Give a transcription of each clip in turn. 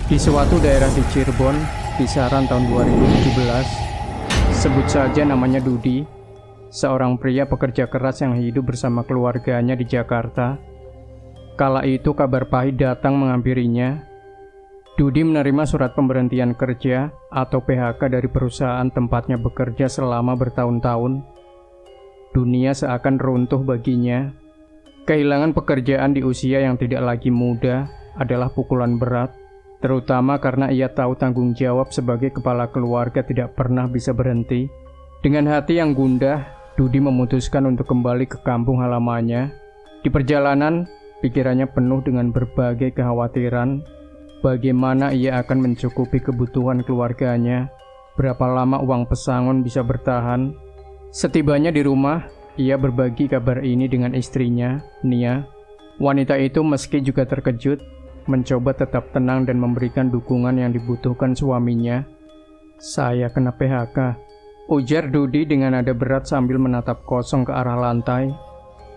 Di suatu daerah di Cirebon, kisaran tahun 2017, sebut saja namanya Dudi, seorang pria pekerja keras yang hidup bersama keluarganya di Jakarta. Kala itu kabar pahit datang menghampirinya. Dudi menerima surat pemberhentian kerja atau PHK dari perusahaan tempatnya bekerja selama bertahun-tahun. Dunia seakan runtuh baginya. Kehilangan pekerjaan di usia yang tidak lagi muda adalah pukulan berat, terutama karena ia tahu tanggung jawab sebagai kepala keluarga tidak pernah bisa berhenti. Dengan hati yang gundah, Dudi memutuskan untuk kembali ke kampung halamannya. Di perjalanan, pikirannya penuh dengan berbagai kekhawatiran. Bagaimana ia akan mencukupi kebutuhan keluarganya? Berapa lama uang pesangon bisa bertahan? Setibanya di rumah, ia berbagi kabar ini dengan istrinya, Nia. Wanita itu meski juga terkejut, mencoba tetap tenang dan memberikan dukungan yang dibutuhkan suaminya. "Saya kena PHK," ujar Dudi dengan nada berat sambil menatap kosong ke arah lantai.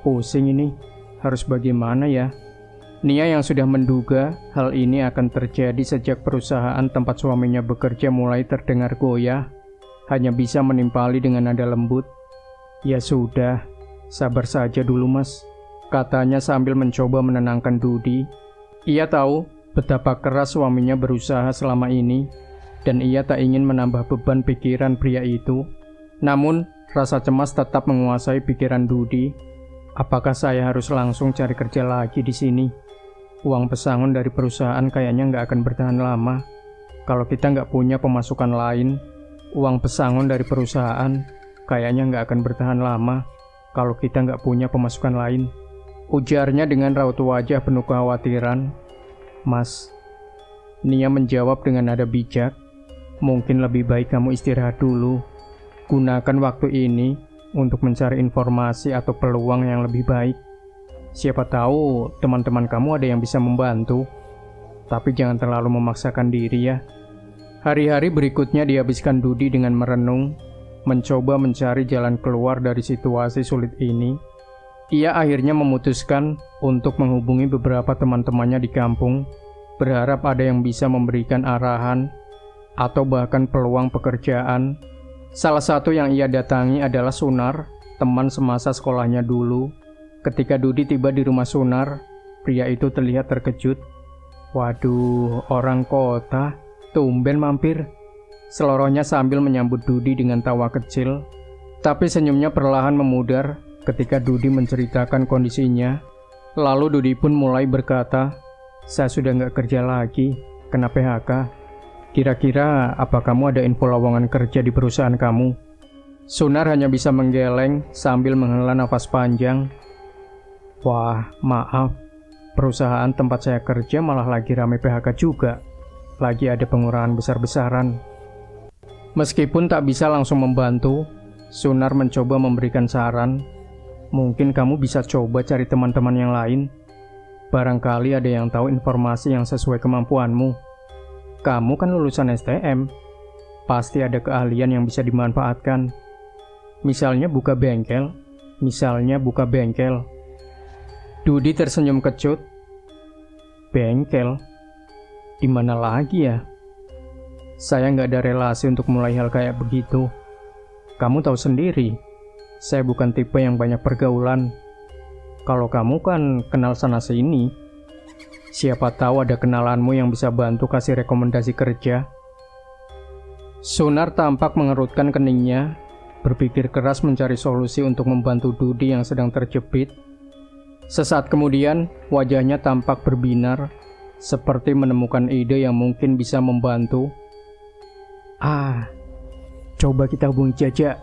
"Pusing ini, harus bagaimana ya?" Nia yang sudah menduga hal ini akan terjadi sejak perusahaan tempat suaminya bekerja mulai terdengar goyah, hanya bisa menimpali dengan nada lembut. "Ya sudah, sabar saja dulu mas," katanya sambil mencoba menenangkan Dudi. Ia tahu betapa keras suaminya berusaha selama ini, dan ia tak ingin menambah beban pikiran pria itu. Namun, rasa cemas tetap menguasai pikiran Dudi. Apakah saya harus langsung cari kerja lagi di sini? Uang pesangon dari perusahaan kayaknya nggak akan bertahan lama. Kalau kita nggak punya pemasukan lain, uang pesangon dari perusahaan kayaknya nggak akan bertahan lama. Kalau kita nggak punya pemasukan lain, ujarnya dengan raut wajah penuh kekhawatiran. "Mas," Nia menjawab dengan nada bijak, "mungkin lebih baik kamu istirahat dulu. Gunakan waktu ini untuk mencari informasi atau peluang yang lebih baik. Siapa tahu teman-teman kamu ada yang bisa membantu. Tapi jangan terlalu memaksakan diri ya." Hari-hari berikutnya dihabiskan Dudi dengan merenung, mencoba mencari jalan keluar dari situasi sulit ini. Ia akhirnya memutuskan untuk menghubungi beberapa teman-temannya di kampung, berharap ada yang bisa memberikan arahan atau bahkan peluang pekerjaan. Salah satu yang ia datangi adalah Sunar, teman semasa sekolahnya dulu. Ketika Dudi tiba di rumah Sunar, pria itu terlihat terkejut. "Waduh, orang kota, tumben mampir," selorohnya sambil menyambut Dudi dengan tawa kecil. Tapi senyumnya perlahan memudar ketika Dudi menceritakan kondisinya. Lalu Dudi pun mulai berkata, "Saya sudah nggak kerja lagi, kena PHK. Kira-kira apa kamu ada info lowongan kerja di perusahaan kamu?" Sunar hanya bisa menggeleng sambil menghela nafas panjang. "Wah, maaf. Perusahaan tempat saya kerja malah lagi rame PHK juga. Lagi ada pengurangan besar-besaran." Meskipun tak bisa langsung membantu, Sunar mencoba memberikan saran. "Mungkin kamu bisa coba cari teman-teman yang lain. Barangkali ada yang tahu informasi yang sesuai kemampuanmu. Kamu kan lulusan STM. Pasti ada keahlian yang bisa dimanfaatkan. Misalnya buka bengkel. Dudi tersenyum kecut. "Bengkel? Di mana lagi ya? Saya nggak ada relasi untuk mulai hal kayak begitu. Kamu tahu sendiri, saya bukan tipe yang banyak pergaulan. Kalau kamu kan kenal sana-sini. Siapa tahu ada kenalanmu yang bisa bantu kasih rekomendasi kerja." Sunar tampak mengerutkan keningnya, berpikir keras mencari solusi untuk membantu Dudi yang sedang terjepit. Sesaat kemudian, wajahnya tampak berbinar, seperti menemukan ide yang mungkin bisa membantu. Coba kita hubungi Jaja,"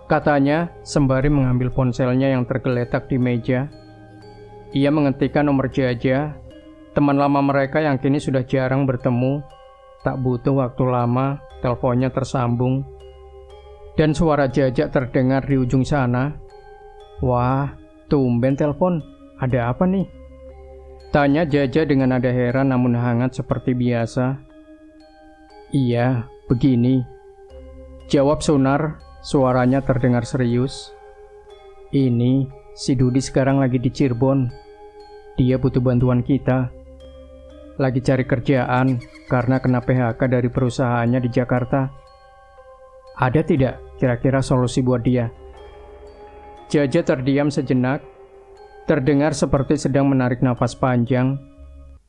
katanya sembari mengambil ponselnya yang tergeletak di meja. Ia mengetikkan nomor Jaja, teman lama mereka yang kini sudah jarang bertemu. Tak butuh waktu lama, teleponnya tersambung. Dan suara Jaja terdengar di ujung sana. "Wah, tumben telepon. Ada apa nih?" tanya Jaja dengan nada heran namun hangat seperti biasa. "Iya, begini," jawab Sunar, suaranya terdengar serius. "Ini, si Dudi sekarang lagi di Cirebon. Dia butuh bantuan kita." Lagi cari kerjaan karena kena PHK dari perusahaannya di Jakarta. Ada tidak kira-kira solusi buat dia? Jaja terdiam sejenak, terdengar seperti sedang menarik nafas panjang.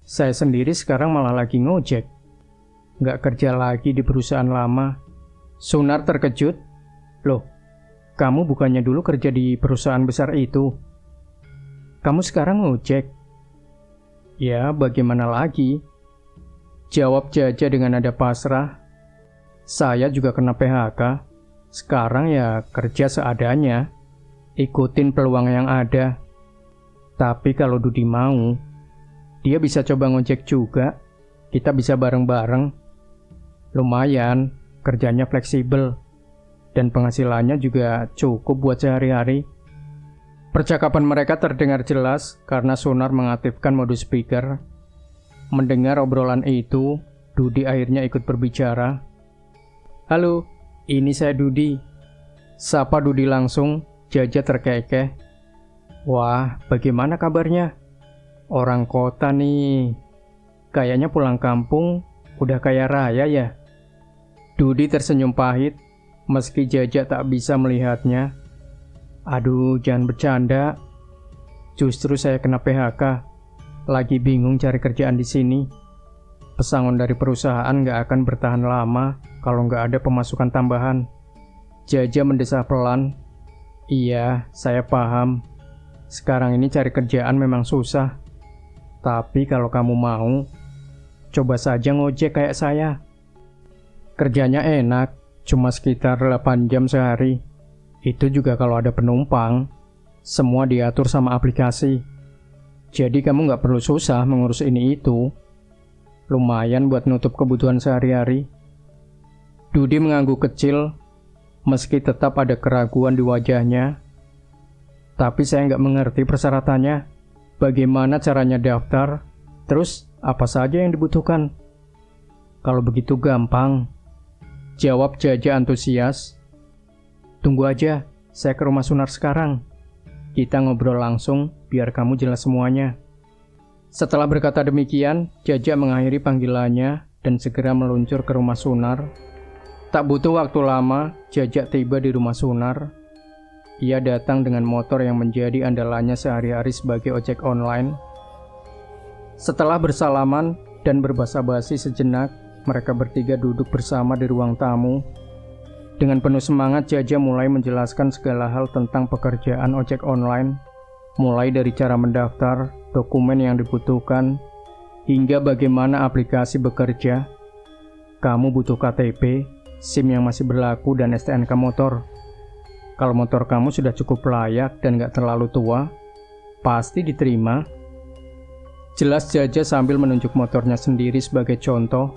Saya sendiri sekarang malah lagi ngojek. Nggak kerja lagi di perusahaan lama. Sunar terkejut. Loh, kamu bukannya dulu kerja di perusahaan besar itu? Kamu sekarang ngojek? Ya, bagaimana lagi? Jawab Jaja dengan nada pasrah. Saya juga kena PHK. Sekarang ya kerja seadanya. Ikutin peluang yang ada. Tapi kalau Dudi mau, dia bisa coba ngojek juga. Kita bisa bareng-bareng. Lumayan, kerjanya fleksibel. Dan penghasilannya juga cukup buat sehari-hari. Percakapan mereka terdengar jelas karena Sunar mengaktifkan mode speaker. Mendengar obrolan itu, Dudi akhirnya ikut berbicara. Halo, ini saya Dudi. Sapa Dudi langsung, Jaja terkekeh. Wah, bagaimana kabarnya? Orang kota nih. Kayaknya pulang kampung udah kaya raya ya. Dudi tersenyum pahit, meski Jaja tak bisa melihatnya. Aduh, jangan bercanda. Justru saya kena PHK. Lagi bingung cari kerjaan di sini. Pesangon dari perusahaan nggak akan bertahan lama kalau nggak ada pemasukan tambahan. Jaja mendesah pelan. Iya, saya paham. Sekarang ini cari kerjaan memang susah. Tapi kalau kamu mau, coba saja ngojek kayak saya. Kerjanya enak, cuma sekitar 8 jam sehari. Itu juga kalau ada penumpang. Semua diatur sama aplikasi. Jadi kamu nggak perlu susah mengurus ini itu. Lumayan buat nutup kebutuhan sehari-hari. Dudi mengangguk kecil, meski tetap ada keraguan di wajahnya. Tapi saya nggak mengerti persyaratannya. Bagaimana caranya daftar? Terus apa saja yang dibutuhkan? Kalau begitu gampang. Jawab Jaja antusias. Tunggu aja, saya ke rumah Sunar sekarang. Kita ngobrol langsung, biar kamu jelas semuanya. Setelah berkata demikian, Jaja mengakhiri panggilannya dan segera meluncur ke rumah Sunar. Tak butuh waktu lama, Jaja tiba di rumah Sunar. Ia datang dengan motor yang menjadi andalannya sehari-hari sebagai ojek online. Setelah bersalaman dan berbasa-basi sejenak, mereka bertiga duduk bersama di ruang tamu. Dengan penuh semangat, Jaja mulai menjelaskan segala hal tentang pekerjaan ojek online, mulai dari cara mendaftar, dokumen yang dibutuhkan, hingga bagaimana aplikasi bekerja. Kamu butuh KTP, SIM yang masih berlaku, dan STNK motor. Kalau motor kamu sudah cukup layak dan gak terlalu tua, pasti diterima. Jelas Jaja sambil menunjuk motornya sendiri sebagai contoh.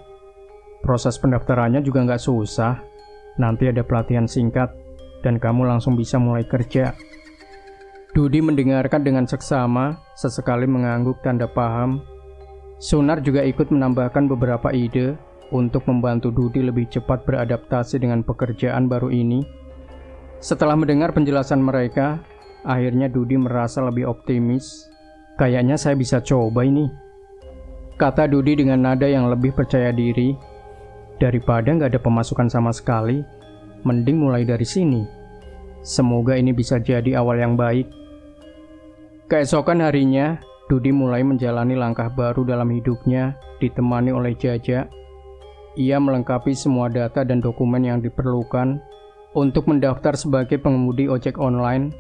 Proses pendaftarannya juga gak susah. Nanti ada pelatihan singkat, dan kamu langsung bisa mulai kerja. Dudi mendengarkan dengan seksama, sesekali mengangguk tanda paham. Sunar juga ikut menambahkan beberapa ide untuk membantu Dudi lebih cepat beradaptasi dengan pekerjaan baru ini. Setelah mendengar penjelasan mereka, akhirnya Dudi merasa lebih optimis. Kayaknya saya bisa coba ini, kata Dudi dengan nada yang lebih percaya diri. Daripada nggak ada pemasukan sama sekali, mending mulai dari sini. Semoga ini bisa jadi awal yang baik. Keesokan harinya, Dudi mulai menjalani langkah baru dalam hidupnya, ditemani oleh Jaja. Ia melengkapi semua data dan dokumen yang diperlukan untuk mendaftar sebagai pengemudi ojek online.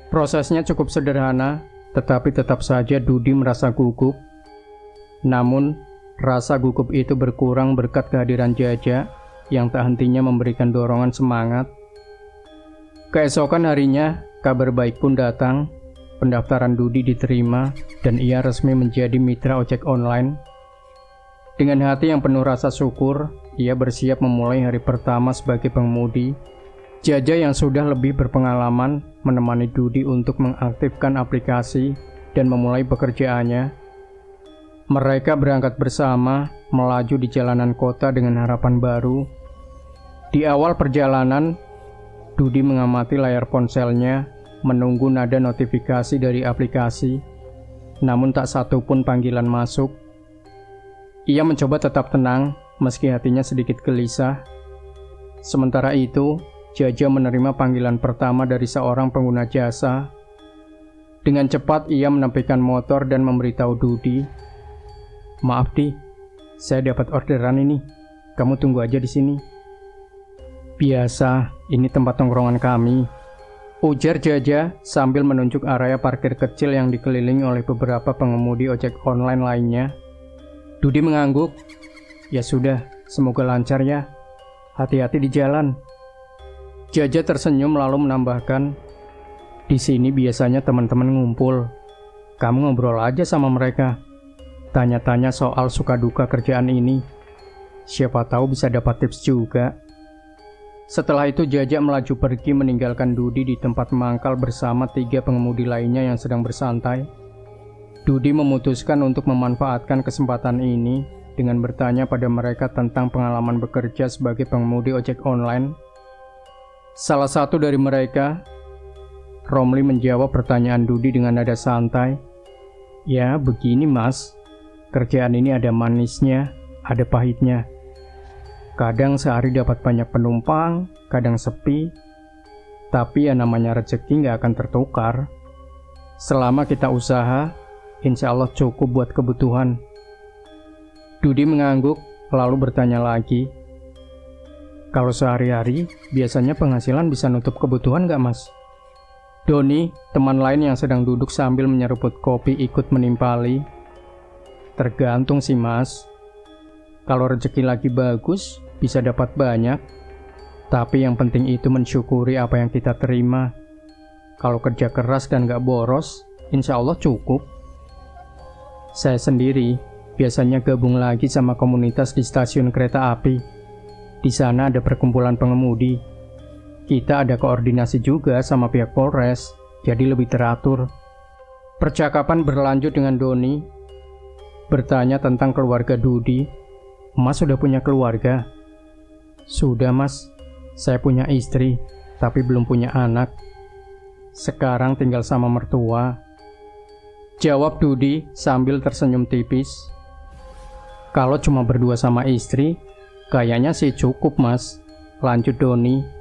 Prosesnya cukup sederhana, tetapi tetap saja Dudi merasa gugup. Namun, rasa gugup itu berkurang berkat kehadiran Jaja yang tak hentinya memberikan dorongan semangat. Keesokan harinya, kabar baik pun datang. Pendaftaran Dudi diterima dan ia resmi menjadi mitra ojek online. Dengan hati yang penuh rasa syukur, ia bersiap memulai hari pertama sebagai pengemudi. Jaja yang sudah lebih berpengalaman menemani Dudi untuk mengaktifkan aplikasi dan memulai pekerjaannya. Mereka berangkat bersama, melaju di jalanan kota dengan harapan baru. Di awal perjalanan, Dudi mengamati layar ponselnya, menunggu nada notifikasi dari aplikasi. Namun tak satu pun panggilan masuk. Ia mencoba tetap tenang, meski hatinya sedikit gelisah. Sementara itu, Jaja menerima panggilan pertama dari seorang pengguna jasa. Dengan cepat ia menepikan motor dan memberitahu Dudi, "Maaf Di, saya dapat orderan ini. Kamu tunggu aja di sini." "Biasa, ini tempat tongkrongan kami," ujar Jaja sambil menunjuk area parkir kecil yang dikelilingi oleh beberapa pengemudi ojek online lainnya. Dudi mengangguk. "Ya sudah, semoga lancar ya. Hati-hati di jalan." Jaja tersenyum lalu menambahkan, "Di sini biasanya teman-teman ngumpul. Kamu ngobrol aja sama mereka. Tanya-tanya soal suka duka kerjaan ini. Siapa tahu bisa dapat tips juga." Setelah itu Jaja melaju pergi meninggalkan Dudi di tempat mangkal bersama 3 pengemudi lainnya yang sedang bersantai. Dudi memutuskan untuk memanfaatkan kesempatan ini dengan bertanya pada mereka tentang pengalaman bekerja sebagai pengemudi ojek online. Salah satu dari mereka, Romli, menjawab pertanyaan Dudi dengan nada santai. "Ya, begini Mas. Kerjaan ini ada manisnya, ada pahitnya. Kadang sehari dapat banyak penumpang, kadang sepi. Tapi ya namanya rezeki nggak akan tertukar. Selama kita usaha, insya Allah cukup buat kebutuhan." Dudi mengangguk, lalu bertanya lagi, "Kalau sehari-hari, biasanya penghasilan bisa nutup kebutuhan nggak Mas?" Doni, teman lain yang sedang duduk sambil menyeruput kopi, ikut menimpali. "Tergantung sih Mas. Kalau rezeki lagi bagus, bisa dapat banyak. Tapi yang penting itu mensyukuri apa yang kita terima. Kalau kerja keras dan nggak boros, insya Allah cukup." Saya sendiri biasanya gabung lagi sama komunitas di stasiun kereta api. Di sana ada perkumpulan pengemudi. Kita ada koordinasi juga sama pihak Polres, jadi lebih teratur. Percakapan berlanjut dengan Doni, bertanya tentang keluarga Dudi. "Mas sudah punya keluarga?" "Sudah Mas, saya punya istri, tapi belum punya anak. Sekarang tinggal sama mertua," jawab Dudi sambil tersenyum tipis. "Kalau cuma berdua sama istri, kayaknya sih cukup Mas," lanjut Doni.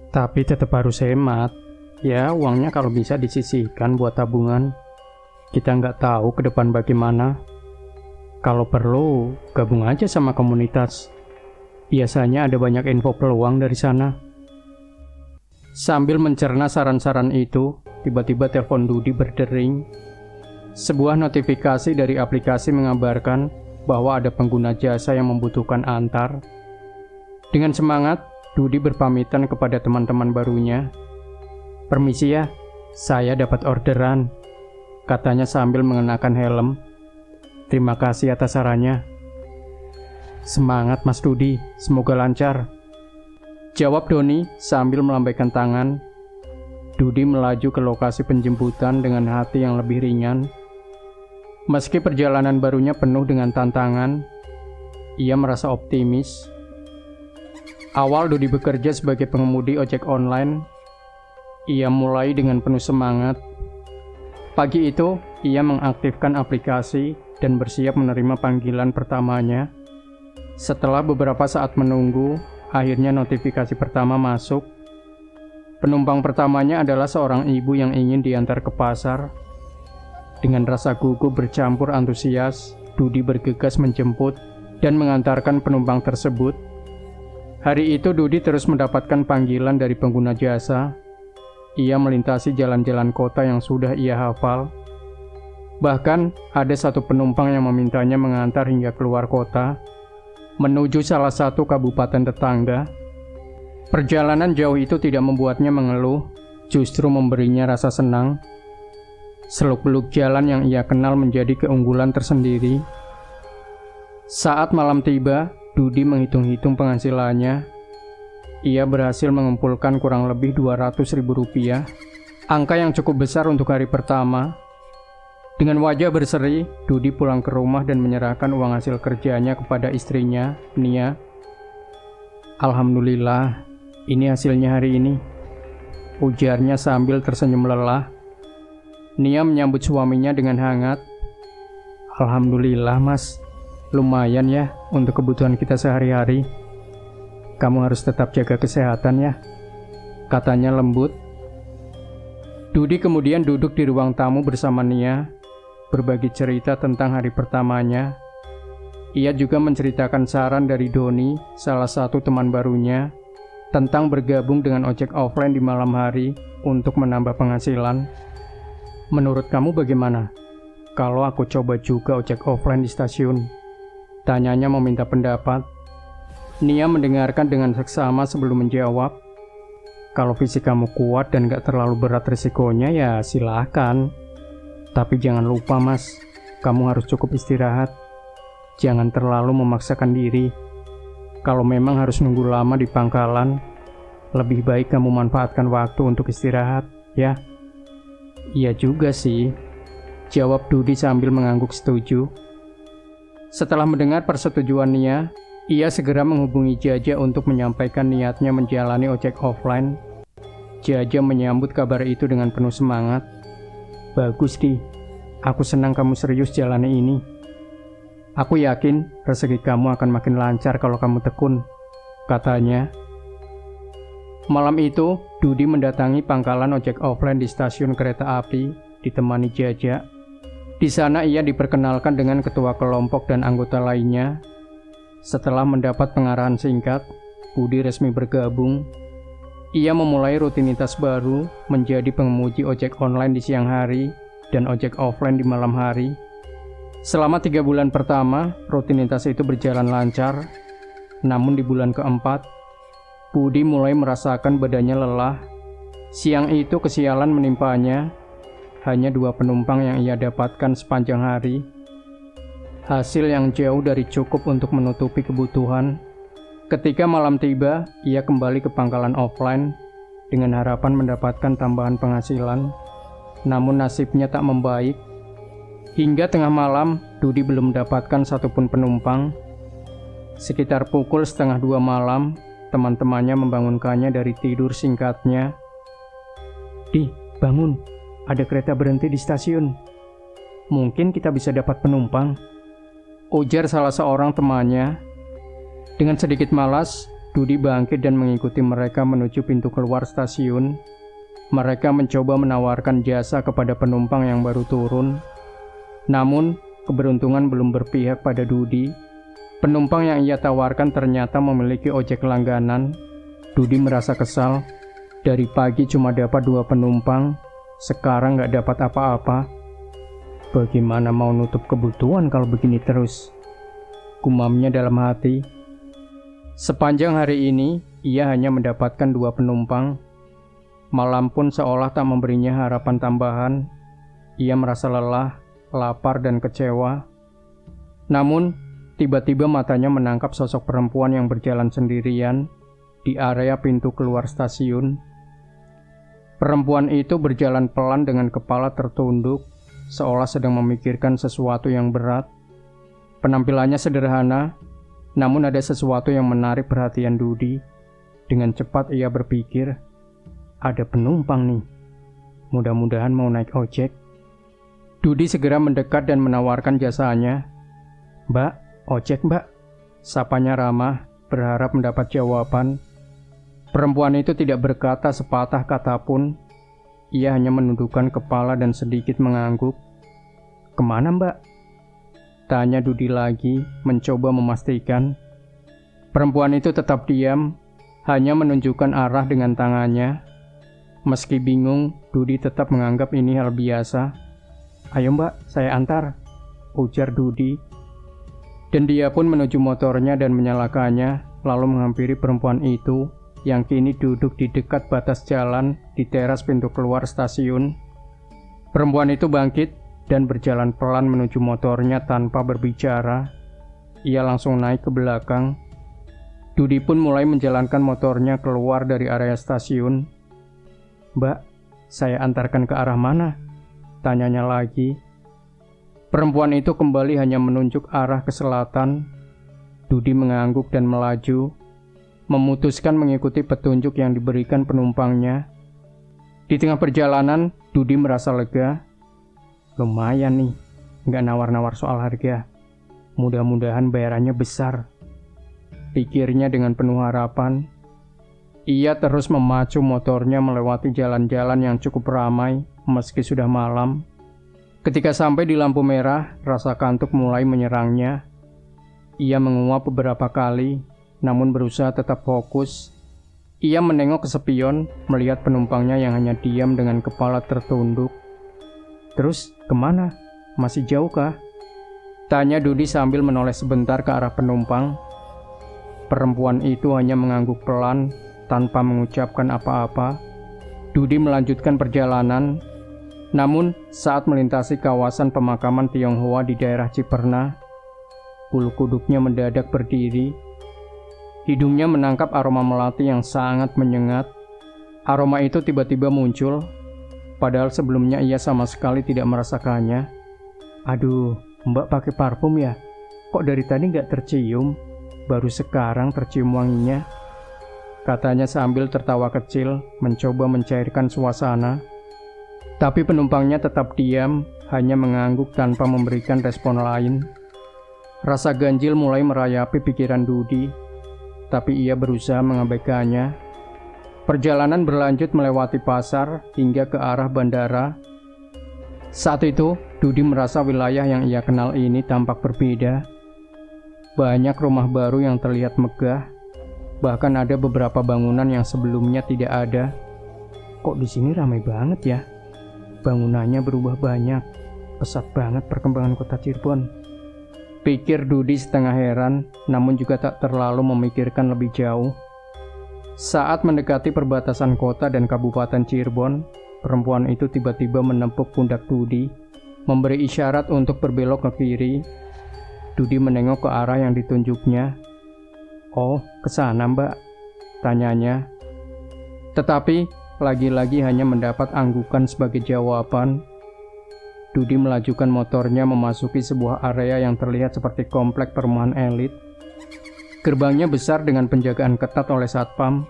"Tapi tetap harus hemat. Ya, uangnya kalau bisa disisihkan buat tabungan. Kita nggak tahu ke depan bagaimana. Kalau perlu, gabung aja sama komunitas. Biasanya ada banyak info peluang dari sana." Sambil mencerna saran-saran itu, tiba-tiba telepon Dudi berdering. Sebuah notifikasi dari aplikasi mengabarkan bahwa ada pengguna jasa yang membutuhkan antar. Dengan semangat, Dudi berpamitan kepada teman-teman barunya. "Permisi ya, saya dapat orderan," katanya sambil mengenakan helm. "Terima kasih atas sarannya." "Semangat Mas Dudi, semoga lancar," jawab Doni sambil melambaikan tangan. Dudi melaju ke lokasi penjemputan dengan hati yang lebih ringan. Meski perjalanan barunya penuh dengan tantangan, ia merasa optimis. Awal Dudi bekerja sebagai pengemudi ojek online, ia mulai dengan penuh semangat. Pagi itu, ia mengaktifkan aplikasi dan bersiap menerima panggilan pertamanya. Setelah beberapa saat menunggu, akhirnya notifikasi pertama masuk. Penumpang pertamanya adalah seorang ibu yang ingin diantar ke pasar. Dengan rasa gugup bercampur antusias, Dudi bergegas menjemput dan mengantarkan penumpang tersebut. Hari itu Dudi terus mendapatkan panggilan dari pengguna jasa. Ia melintasi jalan-jalan kota yang sudah ia hafal. Bahkan ada satu penumpang yang memintanya mengantar hingga keluar kota, menuju salah satu kabupaten tetangga. Perjalanan jauh itu tidak membuatnya mengeluh, justru memberinya rasa senang. Seluk-beluk jalan yang ia kenal menjadi keunggulan tersendiri. Saat malam tiba, Dudi menghitung-hitung penghasilannya. Ia berhasil mengumpulkan kurang lebih Rp200.000, angka yang cukup besar untuk hari pertama. Dengan wajah berseri, Dudi pulang ke rumah dan menyerahkan uang hasil kerjanya kepada istrinya, Nia. "Alhamdulillah, ini hasilnya hari ini," ujarnya sambil tersenyum lelah. Nia menyambut suaminya dengan hangat. "Alhamdulillah Mas, lumayan ya untuk kebutuhan kita sehari-hari. Kamu harus tetap jaga kesehatan ya, katanya lembut. Dudi kemudian duduk di ruang tamu bersama Nia, berbagi cerita tentang hari pertamanya. Ia juga menceritakan saran dari Doni, salah satu teman barunya, tentang bergabung dengan ojek offline di malam hari untuk menambah penghasilan. Menurut kamu bagaimana kalau aku coba juga ojek offline di stasiun? Tanyanya meminta pendapat. Nia mendengarkan dengan seksama sebelum menjawab. Kalau fisik kamu kuat dan gak terlalu berat risikonya ya silahkan. Tapi jangan lupa mas, kamu harus cukup istirahat. Jangan terlalu memaksakan diri. Kalau memang harus nunggu lama di pangkalan, lebih baik kamu manfaatkan waktu untuk istirahat, ya. Iya juga sih, jawab Dudi sambil mengangguk setuju. Setelah mendengar persetujuan Nia, ia segera menghubungi Jaja untuk menyampaikan niatnya menjalani ojek offline. Jaja menyambut kabar itu dengan penuh semangat. Bagus Di, aku senang kamu serius jalani ini. Aku yakin rezeki kamu akan makin lancar kalau kamu tekun, katanya. Malam itu, Dudi mendatangi pangkalan ojek offline di stasiun kereta api, ditemani Jaja. Di sana ia diperkenalkan dengan ketua kelompok dan anggota lainnya. Setelah mendapat pengarahan singkat, Budi resmi bergabung. Ia memulai rutinitas baru menjadi pengemudi ojek online di siang hari dan ojek offline di malam hari. Selama 3 bulan pertama, rutinitas itu berjalan lancar. Namun di bulan keempat, Budi mulai merasakan badannya lelah. Siang itu kesialan menimpanya. Hanya 2 penumpang yang ia dapatkan sepanjang hari. Hasil yang jauh dari cukup untuk menutupi kebutuhan. Ketika malam tiba, ia kembali ke pangkalan offline dengan harapan mendapatkan tambahan penghasilan. Namun nasibnya tak membaik. Hingga tengah malam, Dudi belum mendapatkan satupun penumpang. Sekitar pukul 1:30 malam, teman-temannya membangunkannya dari tidur singkatnya. Di, bangun, ada kereta berhenti di stasiun. Mungkin kita bisa dapat penumpang, ujar salah seorang temannya. Dengan sedikit malas, Dudi bangkit dan mengikuti mereka menuju pintu keluar stasiun. Mereka mencoba menawarkan jasa kepada penumpang yang baru turun. Namun, keberuntungan belum berpihak pada Dudi. Penumpang yang ia tawarkan ternyata memiliki ojek langganan. Dudi merasa kesal. Dari pagi cuma dapat 2 penumpang, sekarang gak dapat apa-apa. Bagaimana mau nutup kebutuhan kalau begini terus? Gumamnya dalam hati. Sepanjang hari ini, ia hanya mendapatkan 2 penumpang. Malam pun seolah tak memberinya harapan tambahan. Ia merasa lelah, lapar dan kecewa. Namun, tiba-tiba matanya menangkap sosok perempuan yang berjalan sendirian di area pintu keluar stasiun. Perempuan itu berjalan pelan dengan kepala tertunduk, seolah sedang memikirkan sesuatu yang berat. Penampilannya sederhana, namun ada sesuatu yang menarik perhatian Dudi. Dengan cepat ia berpikir, ada penumpang nih. Mudah-mudahan mau naik ojek. Dudi segera mendekat dan menawarkan jasanya. Mbak, ojek mbak, sapanya ramah, berharap mendapat jawaban. Perempuan itu tidak berkata sepatah kata pun. Ia hanya menundukkan kepala dan sedikit mengangguk. Kemana mbak? Tanya Dudi lagi, mencoba memastikan. Perempuan itu tetap diam, hanya menunjukkan arah dengan tangannya. Meski bingung, Dudi tetap menganggap ini hal biasa. Ayo mbak, saya antar, ujar Dudi. Dan dia pun menuju motornya dan menyalakannya, lalu menghampiri perempuan itu yang kini duduk di dekat batas jalan di teras pintu keluar stasiun. Perempuan itu bangkit dan berjalan pelan menuju motornya tanpa berbicara. Ia langsung naik ke belakang. Dudi pun mulai menjalankan motornya keluar dari area stasiun. Mbak, saya antarkan ke arah mana? Tanyanya lagi. Perempuan itu kembali hanya menunjuk arah ke selatan. Dudi mengangguk dan melaju, memutuskan mengikuti petunjuk yang diberikan penumpangnya. Di tengah perjalanan, Dudi merasa lega. Lumayan nih, nggak nawar-nawar soal harga. Mudah-mudahan bayarannya besar, pikirnya dengan penuh harapan. Ia terus memacu motornya melewati jalan-jalan yang cukup ramai meski sudah malam. Ketika sampai di lampu merah, rasa kantuk mulai menyerangnya. Ia menguap beberapa kali, namun berusaha tetap fokus. Ia menengok ke spion, melihat penumpangnya yang hanya diam dengan kepala tertunduk. "Terus kemana? Masih jauh kah?" tanya Dudi sambil menoleh sebentar ke arah penumpang. Perempuan itu hanya mengangguk pelan tanpa mengucapkan apa-apa. Dudi melanjutkan perjalanan. Namun saat melintasi kawasan pemakaman Tionghoa di daerah Ciperna, bulu kuduknya mendadak berdiri. Hidungnya menangkap aroma melati yang sangat menyengat. Aroma itu tiba-tiba muncul, padahal sebelumnya ia sama sekali tidak merasakannya. "Aduh, Mbak pakai parfum ya? Kok dari tadi nggak tercium? Baru sekarang tercium wanginya," katanya sambil tertawa kecil, mencoba mencairkan suasana. Tapi penumpangnya tetap diam, hanya mengangguk tanpa memberikan respon lain. Rasa ganjil mulai merayapi pikiran Dudi, tapi ia berusaha mengabaikannya. Perjalanan berlanjut melewati pasar hingga ke arah bandara. Saat itu, Dudi merasa wilayah yang ia kenal ini tampak berbeda. Banyak rumah baru yang terlihat megah, bahkan ada beberapa bangunan yang sebelumnya tidak ada. "Kok di sini ramai banget ya? Bangunannya berubah banyak, pesat banget perkembangan kota Cirebon," pikir Dudi setengah heran, namun juga tak terlalu memikirkan lebih jauh. Saat mendekati perbatasan kota dan Kabupaten Cirebon, perempuan itu tiba-tiba menepuk pundak Dudi, memberi isyarat untuk berbelok ke kiri. Dudi menengok ke arah yang ditunjuknya. "Oh, ke sana, Mbak?" tanyanya. Tetapi lagi-lagi hanya mendapat anggukan sebagai jawaban. Dudi melajukan motornya memasuki sebuah area yang terlihat seperti komplek perumahan elit. Gerbangnya besar dengan penjagaan ketat oleh satpam.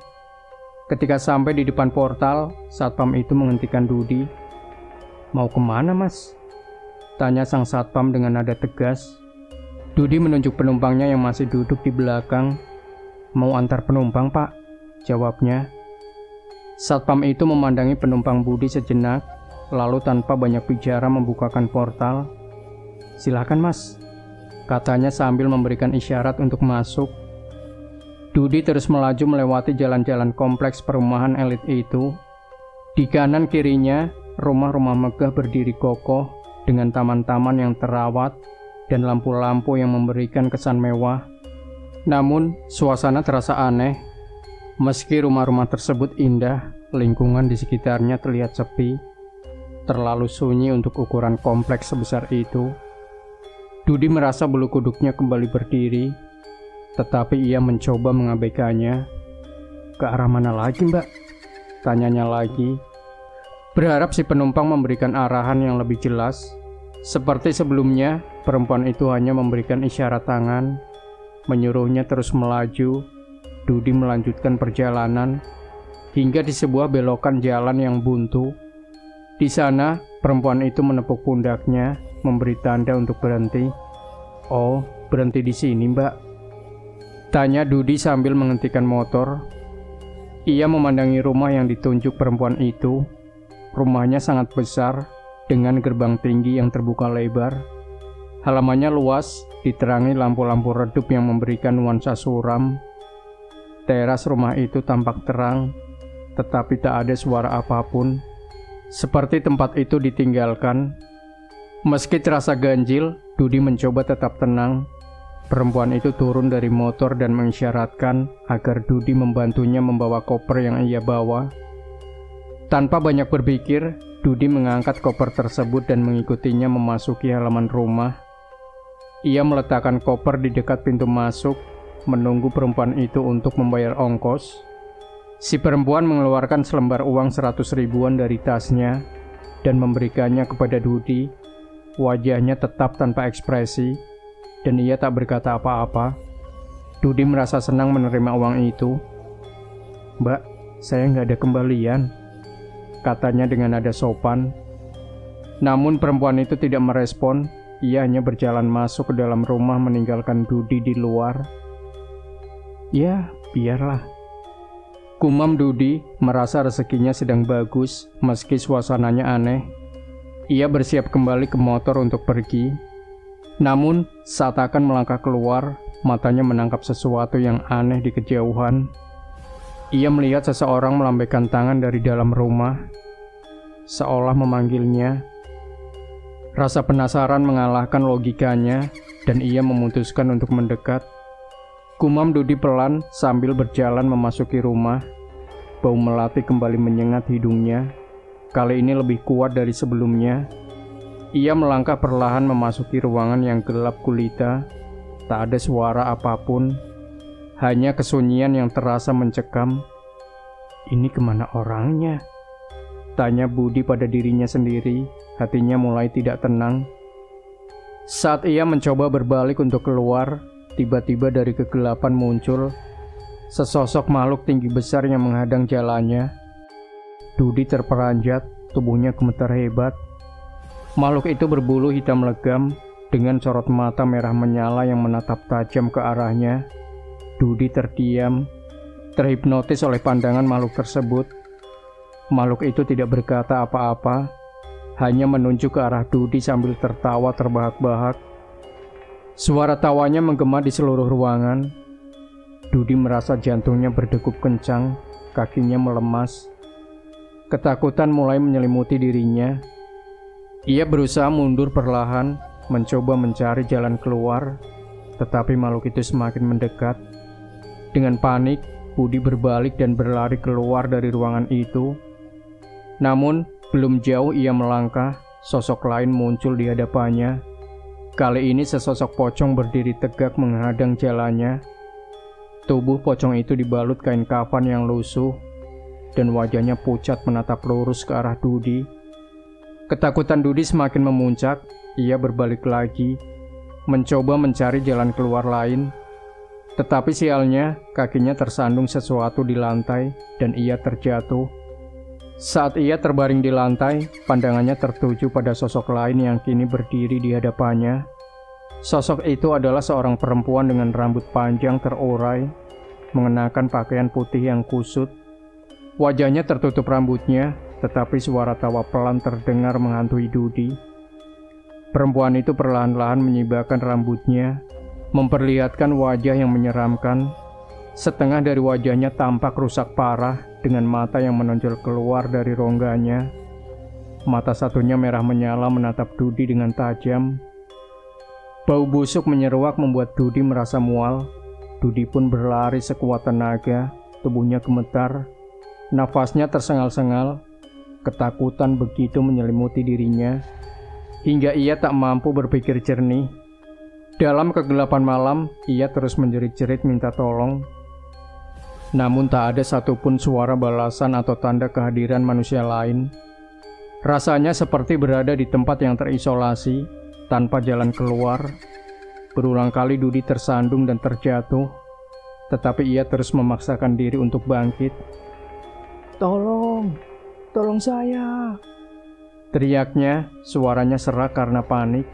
Ketika sampai di depan portal, satpam itu menghentikan Dudi. "Mau kemana, Mas?" tanya sang satpam dengan nada tegas. Dudi menunjuk penumpangnya yang masih duduk di belakang. "Mau antar penumpang, Pak," jawabnya. Satpam itu memandangi penumpang Budi sejenak, lalu tanpa banyak bicara membukakan portal. "Silakan, Mas," katanya sambil memberikan isyarat untuk masuk. Dudi terus melaju melewati jalan-jalan kompleks perumahan elit itu. Di kanan kirinya, rumah-rumah megah berdiri kokoh dengan taman-taman yang terawat dan lampu-lampu yang memberikan kesan mewah. Namun, suasana terasa aneh. Meski rumah-rumah tersebut indah, lingkungan di sekitarnya terlihat sepi, terlalu sunyi untuk ukuran kompleks sebesar itu. Dudi merasa bulu kuduknya kembali berdiri, tetapi ia mencoba mengabaikannya. "Ke arah mana lagi, Mbak?" tanyanya lagi. Berharap si penumpang memberikan arahan yang lebih jelas. Seperti sebelumnya, perempuan itu hanya memberikan isyarat tangan, menyuruhnya terus melaju. Dudi melanjutkan perjalanan hingga di sebuah belokan jalan yang buntu. Di sana, perempuan itu menepuk pundaknya, memberi tanda untuk berhenti. "Oh, berhenti di sini, Mbak?" tanya Dudi sambil menghentikan motor. Ia memandangi rumah yang ditunjuk perempuan itu. Rumahnya sangat besar, dengan gerbang tinggi yang terbuka lebar. Halamannya luas, diterangi lampu-lampu redup yang memberikan nuansa suram. Teras rumah itu tampak terang, tetapi tak ada suara apapun. Seperti tempat itu ditinggalkan. Meski terasa ganjil, Dudi mencoba tetap tenang. Perempuan itu turun dari motor dan mengisyaratkan agar Dudi membantunya membawa koper yang ia bawa. Tanpa banyak berpikir, Dudi mengangkat koper tersebut dan mengikutinya memasuki halaman rumah. Ia meletakkan koper di dekat pintu masuk, menunggu perempuan itu untuk membayar ongkos. Si perempuan mengeluarkan selembar uang 100 ribuan dari tasnya dan memberikannya kepada Dudi. Wajahnya tetap tanpa ekspresi, dan ia tak berkata apa-apa. Dudi merasa senang menerima uang itu. "Mbak, saya nggak ada kembalian," katanya dengan nada sopan. Namun perempuan itu tidak merespon. ia hanya berjalan masuk ke dalam rumah meninggalkan Dudi di luar. Ya, biarlah. Gumam Dudi merasa rezekinya sedang bagus meski suasananya aneh. Ia bersiap kembali ke motor untuk pergi. Namun, saat akan melangkah keluar, matanya menangkap sesuatu yang aneh di kejauhan. Ia melihat seseorang melambaikan tangan dari dalam rumah, seolah memanggilnya. Rasa penasaran mengalahkan logikanya, dan ia memutuskan untuk mendekat. Gumam Dudi pelan sambil berjalan memasuki rumah. Bau melati kembali menyengat hidungnya. Kali ini lebih kuat dari sebelumnya. Ia melangkah perlahan memasuki ruangan yang gelap gulita. Tak ada suara apapun, hanya kesunyian yang terasa mencekam. Ini kemana orangnya? Tanya Budi pada dirinya sendiri, hatinya mulai tidak tenang. Saat ia mencoba berbalik untuk keluar, tiba-tiba dari kegelapan muncul sesosok makhluk tinggi besar yang menghadang jalannya. Dudi terperanjat, tubuhnya gemetar hebat. Makhluk itu berbulu hitam legam, dengan sorot mata merah menyala yang menatap tajam ke arahnya. Dudi terdiam, terhipnotis oleh pandangan makhluk tersebut. Makhluk itu tidak berkata apa-apa, hanya menunjuk ke arah Dudi sambil tertawa terbahak-bahak. Suara tawanya menggema di seluruh ruangan. Dudi merasa jantungnya berdegup kencang, kakinya melemas. Ketakutan mulai menyelimuti dirinya. Ia berusaha mundur perlahan, mencoba mencari jalan keluar, tetapi makhluk itu semakin mendekat. Dengan panik, Budi berbalik dan berlari keluar dari ruangan itu. Namun, belum jauh ia melangkah, sosok lain muncul di hadapannya. Kali ini sesosok pocong berdiri tegak menghadang jalannya. Tubuh pocong itu dibalut kain kafan yang lusuh, dan wajahnya pucat menatap lurus ke arah Dudi. Ketakutan Dudi semakin memuncak. Ia berbalik lagi, mencoba mencari jalan keluar lain. Tetapi sialnya, kakinya tersandung sesuatu di lantai, dan ia terjatuh. Saat ia terbaring di lantai, pandangannya tertuju pada sosok lain yang kini berdiri di hadapannya. Sosok itu adalah seorang perempuan dengan rambut panjang terurai, mengenakan pakaian putih yang kusut. Wajahnya tertutup rambutnya, tetapi suara tawa pelan terdengar menghantui Dudi. Perempuan itu perlahan-lahan menyibakkan rambutnya, memperlihatkan wajah yang menyeramkan. Setengah dari wajahnya tampak rusak parah, dengan mata yang menonjol keluar dari rongganya. Mata satunya merah menyala menatap Dudi dengan tajam. Bau busuk menyeruak membuat Dudi merasa mual. Dudi pun berlari sekuat tenaga, tubuhnya gemetar, nafasnya tersengal-sengal. Ketakutan begitu menyelimuti dirinya, hingga ia tak mampu berpikir jernih. Dalam kegelapan malam, ia terus menjerit-jerit minta tolong. Namun tak ada satupun suara balasan atau tanda kehadiran manusia lain. Rasanya seperti berada di tempat yang terisolasi, tanpa jalan keluar. Berulang kali Dudi tersandung dan terjatuh, tetapi ia terus memaksakan diri untuk bangkit. "Tolong, tolong saya!" teriaknya, suaranya serak karena panik.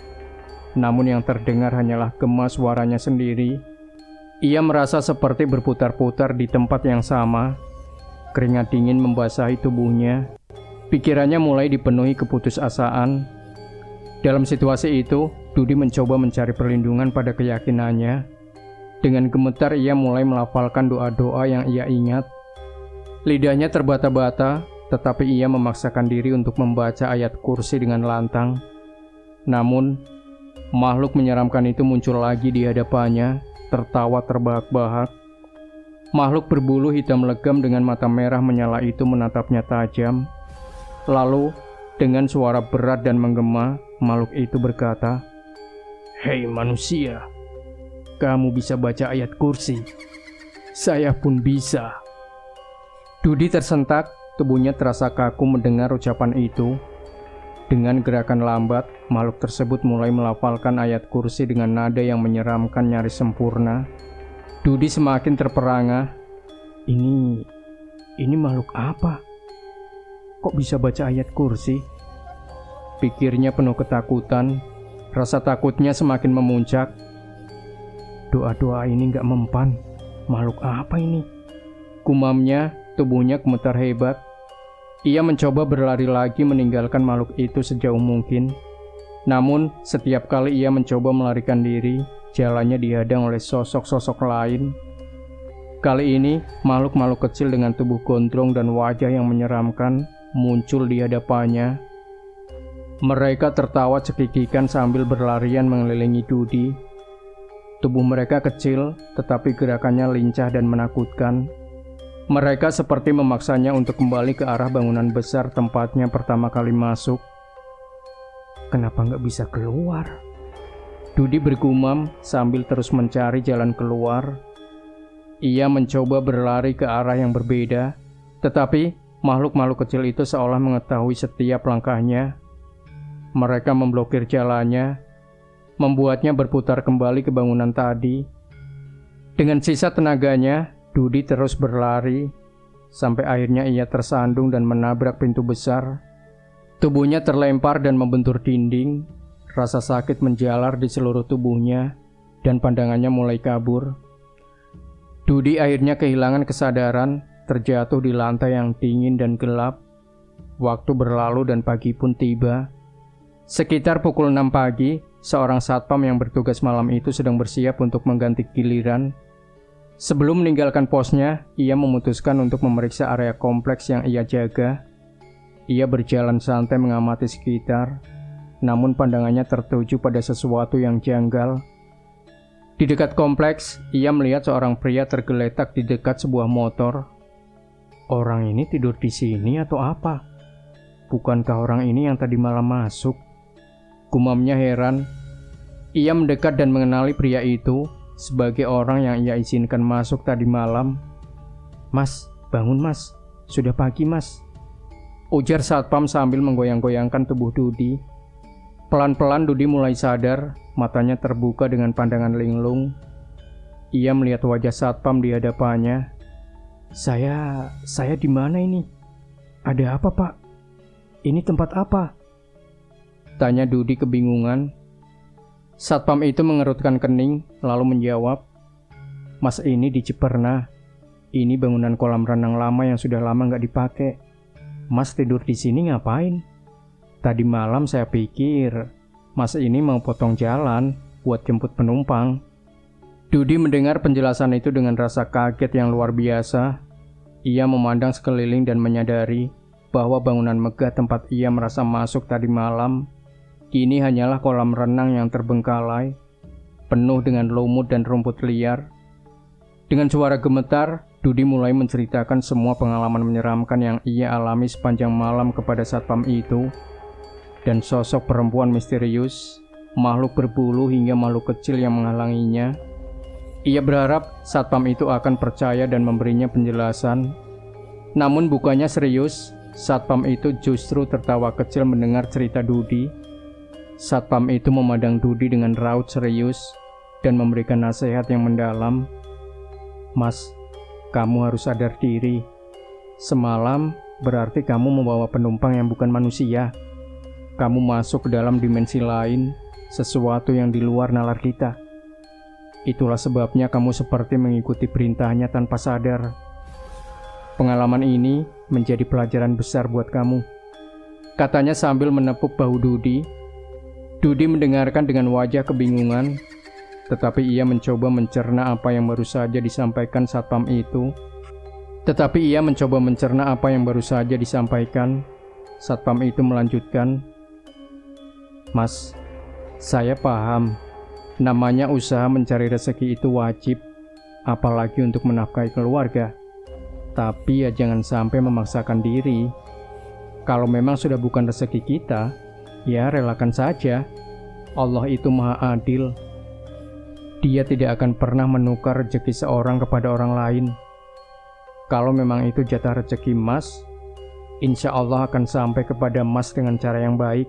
Namun yang terdengar hanyalah gema suaranya sendiri. Ia merasa seperti berputar-putar di tempat yang sama. Keringat dingin membasahi tubuhnya. Pikirannya mulai dipenuhi keputusasaan. Dalam situasi itu, Dudi mencoba mencari perlindungan pada keyakinannya. Dengan gemetar ia mulai melafalkan doa-doa yang ia ingat. Lidahnya terbata-bata, tetapi ia memaksakan diri untuk membaca ayat kursi dengan lantang. Namun, makhluk menyeramkan itu muncul lagi di hadapannya, tertawa terbahak-bahak. Makhluk berbulu hitam legam dengan mata merah menyala itu menatapnya tajam. Lalu, dengan suara berat dan menggema, makhluk itu berkata, "Hei manusia, kamu bisa baca ayat kursi. Saya pun bisa." Dudi tersentak, tubuhnya terasa kaku mendengar ucapan itu. Dengan gerakan lambat, makhluk tersebut mulai melafalkan ayat kursi dengan nada yang menyeramkan nyaris sempurna. Dudi semakin terperangah. Ini makhluk apa? Kok bisa baca ayat kursi? Pikirnya penuh ketakutan. Rasa takutnya semakin memuncak. Doa-doa ini gak mempan. Makhluk apa ini? Gumamnya, tubuhnya gemetar hebat. Ia mencoba berlari lagi meninggalkan makhluk itu sejauh mungkin. Namun, setiap kali ia mencoba melarikan diri, jalannya dihadang oleh sosok-sosok lain. Kali ini, makhluk-makhluk kecil dengan tubuh gondrong dan wajah yang menyeramkan muncul di hadapannya. Mereka tertawa cekikikan sambil berlarian mengelilingi Dudi. Tubuh mereka kecil, tetapi gerakannya lincah dan menakutkan. Mereka seperti memaksanya untuk kembali ke arah bangunan besar tempatnya pertama kali masuk. Kenapa nggak bisa keluar? Dudi bergumam sambil terus mencari jalan keluar. Ia mencoba berlari ke arah yang berbeda, tetapi makhluk-makhluk kecil itu seolah mengetahui setiap langkahnya. Mereka memblokir jalannya, membuatnya berputar kembali ke bangunan tadi. Dengan sisa tenaganya, Dudi terus berlari, sampai akhirnya ia tersandung dan menabrak pintu besar. Tubuhnya terlempar dan membentur dinding, rasa sakit menjalar di seluruh tubuhnya, dan pandangannya mulai kabur. Dudi akhirnya kehilangan kesadaran, terjatuh di lantai yang dingin dan gelap. Waktu berlalu dan pagi pun tiba. Sekitar pukul 6 pagi, seorang satpam yang bertugas malam itu sedang bersiap untuk mengganti giliran. Sebelum meninggalkan posnya, ia memutuskan untuk memeriksa area kompleks yang ia jaga. Ia berjalan santai mengamati sekitar, namun pandangannya tertuju pada sesuatu yang janggal. Di dekat kompleks, ia melihat seorang pria tergeletak di dekat sebuah motor. Orang ini tidur di sini atau apa? Bukankah orang ini yang tadi malam masuk? Gumamnya heran. Ia mendekat dan mengenali pria itu sebagai orang yang ia izinkan masuk tadi malam. "Mas, bangun mas, sudah pagi mas," ujar satpam sambil menggoyang-goyangkan tubuh Dudi. Pelan-pelan Dudi mulai sadar, matanya terbuka dengan pandangan linglung. Ia melihat wajah satpam di hadapannya. Saya di mana ini? Ada apa pak? Ini tempat apa?" tanya Dudi kebingungan. Satpam itu mengerutkan kening, lalu menjawab, "Mas, ini di Ciperna. Ini bangunan kolam renang lama yang sudah lama nggak dipakai. Mas tidur di sini ngapain? Tadi malam saya pikir Mas ini mau potong jalan buat jemput penumpang." Dudi mendengar penjelasan itu dengan rasa kaget yang luar biasa. Ia memandang sekeliling dan menyadari bahwa bangunan megah tempat ia merasa masuk tadi malam kini hanyalah kolam renang yang terbengkalai, penuh dengan lumut dan rumput liar. Dengan suara gemetar, Dudi mulai menceritakan semua pengalaman menyeramkan yang ia alami sepanjang malam kepada satpam itu, dan sosok perempuan misterius, makhluk berbulu hingga makhluk kecil yang menghalanginya. Ia berharap satpam itu akan percaya dan memberinya penjelasan. Namun bukannya serius, satpam itu justru tertawa kecil mendengar cerita Dudi. Satpam itu memandang Dudi dengan raut serius dan memberikan nasihat yang mendalam. "Mas, kamu harus sadar diri. Semalam berarti kamu membawa penumpang yang bukan manusia. Kamu masuk ke dalam dimensi lain, sesuatu yang di luar nalar kita. Itulah sebabnya kamu seperti mengikuti perintahnya tanpa sadar. Pengalaman ini menjadi pelajaran besar buat kamu," katanya sambil menepuk bahu Dudi. Dudi mendengarkan dengan wajah kebingungan, tetapi ia mencoba mencerna apa yang baru saja disampaikan satpam itu. Satpam itu melanjutkan, "Mas, saya paham. Namanya usaha mencari rezeki itu wajib, apalagi untuk menafkahi keluarga. Tapi ya jangan sampai memaksakan diri. Kalau memang sudah bukan rezeki kita, ya relakan saja. Allah itu maha adil. Dia tidak akan pernah menukar rezeki seorang kepada orang lain. Kalau memang itu jatah rezeki Mas, insya Allah akan sampai kepada Mas dengan cara yang baik.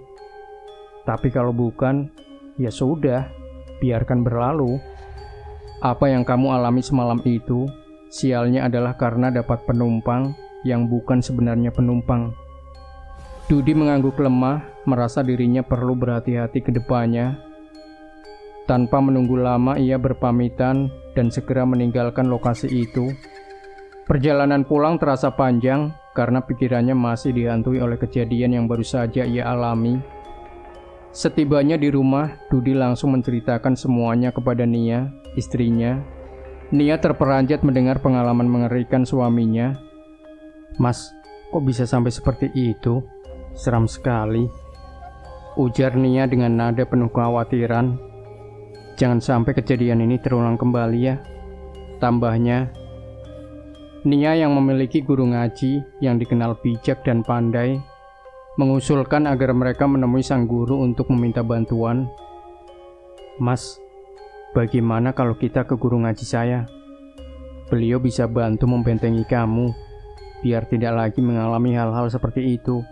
Tapi kalau bukan, ya sudah, biarkan berlalu. Apa yang kamu alami semalam itu, sialnya adalah karena dapat penumpang yang bukan sebenarnya penumpang." Dudi mengangguk lemah, merasa dirinya perlu berhati-hati ke depannya. Tanpa menunggu lama, ia berpamitan dan segera meninggalkan lokasi itu. Perjalanan pulang terasa panjang karena pikirannya masih dihantui oleh kejadian yang baru saja ia alami. Setibanya di rumah, Dudi langsung menceritakan semuanya kepada Nia, istrinya. Nia terperanjat mendengar pengalaman mengerikan suaminya. "Mas, kok bisa sampai seperti itu? Seram sekali," ujar Nia dengan nada penuh kekhawatiran. "Jangan sampai kejadian ini terulang kembali ya," tambahnya. Nia yang memiliki guru ngaji yang dikenal bijak dan pandai, mengusulkan agar mereka menemui sang guru untuk meminta bantuan. "Mas, bagaimana kalau kita ke guru ngaji saya? Beliau bisa bantu membentengi kamu, biar tidak lagi mengalami hal-hal seperti itu,"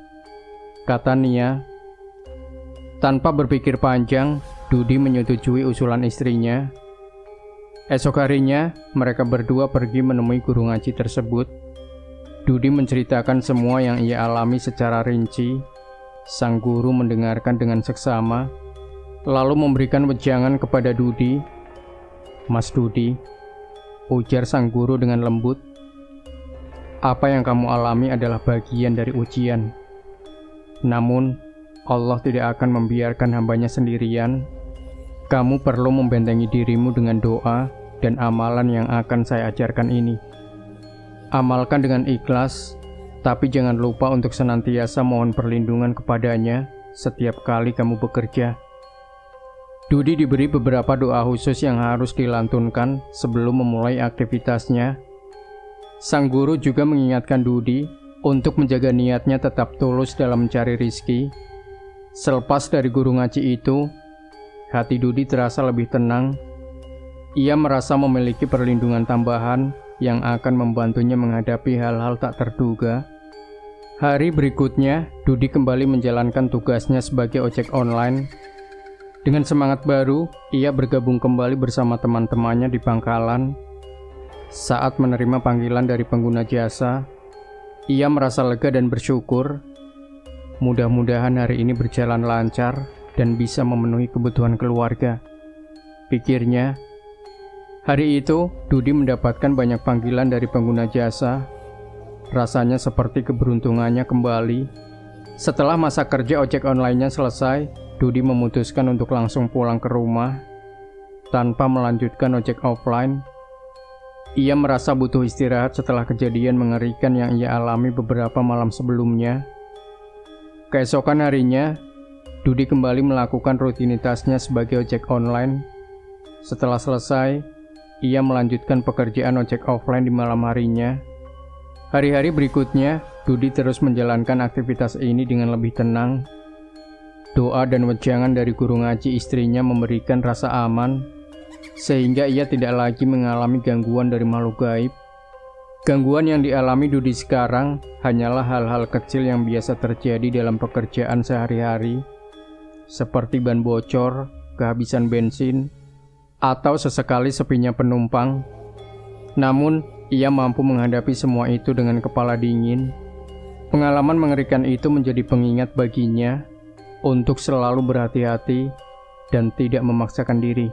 kata Nia. Tanpa berpikir panjang, Dudi menyetujui usulan istrinya. Esok harinya, mereka berdua pergi menemui guru ngaji tersebut. Dudi menceritakan semua yang ia alami secara rinci. Sang guru mendengarkan dengan seksama, lalu memberikan wejangan kepada Dudi. "Mas Dudi," ujar sang guru dengan lembut, "apa yang kamu alami adalah bagian dari ujian. Namun, Allah tidak akan membiarkan hambanya sendirian. Kamu perlu membentengi dirimu dengan doa dan amalan yang akan saya ajarkan ini. Amalkan dengan ikhlas, tapi jangan lupa untuk senantiasa mohon perlindungan kepadanya setiap kali kamu bekerja." Dudi diberi beberapa doa khusus yang harus dilantunkan sebelum memulai aktivitasnya. Sang guru juga mengingatkan Dudi untuk menjaga niatnya tetap tulus dalam mencari rizki. Selepas dari guru ngaji itu, hati Dudi terasa lebih tenang. Ia merasa memiliki perlindungan tambahan yang akan membantunya menghadapi hal-hal tak terduga. Hari berikutnya, Dudi kembali menjalankan tugasnya sebagai ojek online. Dengan semangat baru, ia bergabung kembali bersama teman-temannya di pangkalan. Saat menerima panggilan dari pengguna jasa, ia merasa lega dan bersyukur. Mudah-mudahan hari ini berjalan lancar dan bisa memenuhi kebutuhan keluarga, pikirnya. Hari itu, Dudi mendapatkan banyak panggilan dari pengguna jasa. Rasanya seperti keberuntungannya kembali. Setelah masa kerja ojek online-nya selesai, Dudi memutuskan untuk langsung pulang ke rumah tanpa melanjutkan ojek offline. Ia merasa butuh istirahat setelah kejadian mengerikan yang ia alami beberapa malam sebelumnya. Keesokan harinya, Dudi kembali melakukan rutinitasnya sebagai ojek online. Setelah selesai, ia melanjutkan pekerjaan ojek offline di malam harinya. Hari-hari berikutnya, Dudi terus menjalankan aktivitas ini dengan lebih tenang. Doa dan wejangan dari guru ngaji istrinya memberikan rasa aman, sehingga ia tidak lagi mengalami gangguan dari makhluk gaib. Gangguan yang dialami Dudi sekarang hanyalah hal-hal kecil yang biasa terjadi dalam pekerjaan sehari-hari, seperti ban bocor, kehabisan bensin, atau sesekali sepinya penumpang. Namun, ia mampu menghadapi semua itu dengan kepala dingin. Pengalaman mengerikan itu menjadi pengingat baginya untuk selalu berhati-hati dan tidak memaksakan diri.